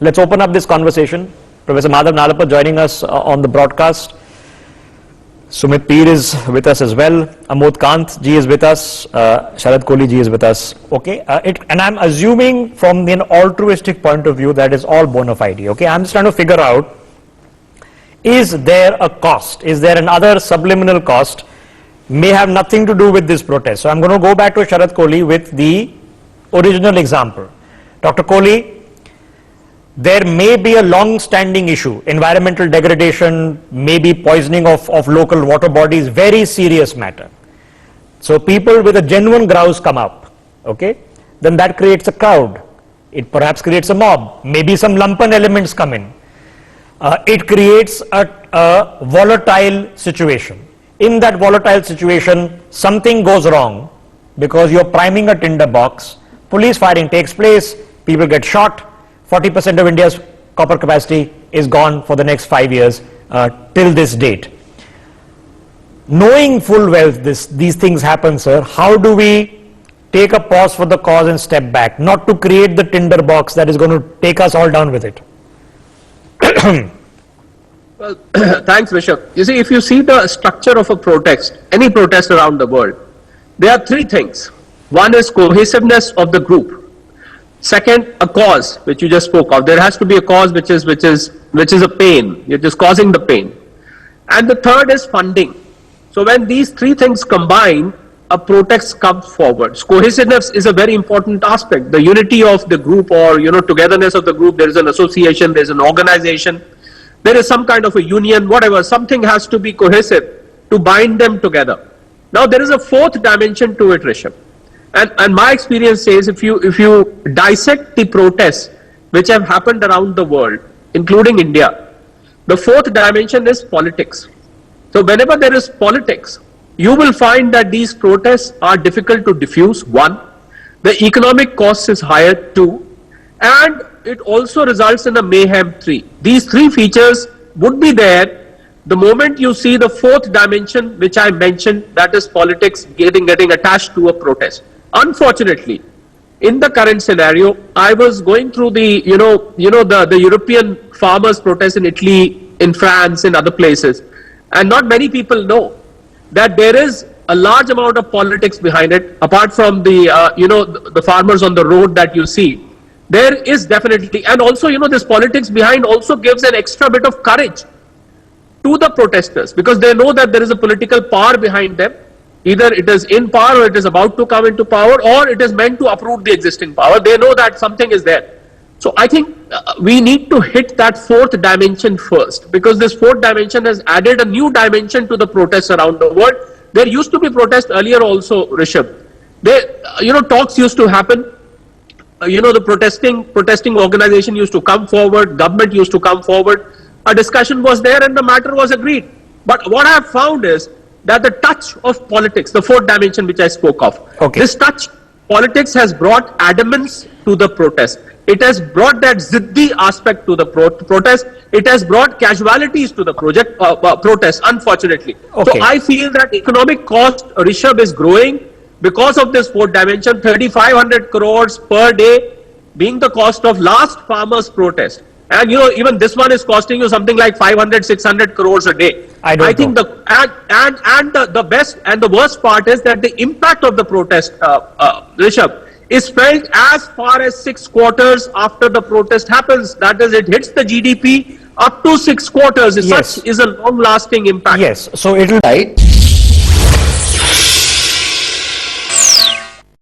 Let's open up this conversation. Professor Madhav Nalapur joining us on the broadcast. Sumit Peer is with us as well. Amod Kant ji is with us. Sharad Kohli ji is with us. Okay, and I'm assuming from an altruistic point of view that is all bona fide. Okay, I'm just trying to figure out, is there a cost? Is there another subliminal cost? May have nothing to do with this protest. So I'm going to go back to Sharad Kohli with the original example. Dr. Kohli, there may be a long-standing issue, environmental degradation, maybe poisoning of local water bodies, very serious matter. So people with a genuine grouse come up, okay? Then that creates a crowd. It perhaps creates a mob. Maybe some lumpen elements come in. It creates a volatile situation. In that volatile situation, something goes wrong because you're priming a tinder box, police firing takes place, people get shot, 40% of India's copper capacity is gone for the next 5 years till this date. Knowing full well these things happen, sir, how do we take a pause for the cause and step back, not to create the tinder box that is going to take us all down with it? Well, thanks, Rishabh. You see, if you see the structure of a protest, any protest around the world, there are three things. One is cohesiveness of the group. Second, a cause, which you just spoke of. There has to be a cause which is a pain. You're just causing the pain. And the third is funding. So when these three things combine, a protest comes forward. Cohesiveness is a very important aspect. The unity of the group, or togetherness of the group. There is an association, there is an organization, there is some kind of a union, whatever. Something has to be cohesive to bind them together. Now there is a fourth dimension to it, Rishabh. And my experience says, if you dissect the protests which have happened around the world, including India, the fourth dimension is politics. So whenever there is politics, you will find that these protests are difficult to diffuse, one. The economic cost is higher, two. And it also results in a mayhem, three. These three features would be there the moment you see the fourth dimension which I mentioned, that is politics getting attached to a protest. Unfortunately, in the current scenario, I was going through the the European farmers' protest in Italy, in France, in other places, and not many people know that there is a large amount of politics behind it. Apart from the the farmers on the road that you see, there is definitely, and also this politics behind also gives an extra bit of courage to the protesters, because they know that there is a political power behind them. Either it is in power, or it is about to come into power, or it is meant to uproot the existing power. They know that something is there. So I think we need to hit that fourth dimension first, because this fourth dimension has added a new dimension to the protests around the world. There used to be protests earlier also, Rishabh. Talks used to happen. The protesting organization used to come forward, government used to come forward. A discussion was there and the matter was agreed. But what I have found is that the touch of politics, the fourth dimension which I spoke of, this touch politics has brought adamance to the protest. It has brought that ziddi aspect to the protest. It has brought casualties to the protest, unfortunately. So I feel that economic cost, Rishabh, is growing because of this fourth dimension. 3,500 crores per day being the cost of last farmers' protest. And even this one is costing you something like 500, 600 crores a day. I think the best and the worst part is that the impact of the protest, Rishabh, is felt as far as 6 quarters after the protest happens. That is, it hits the GDP up to 6 quarters. Yes. Such is a long-lasting impact. Yes, so it will. Right.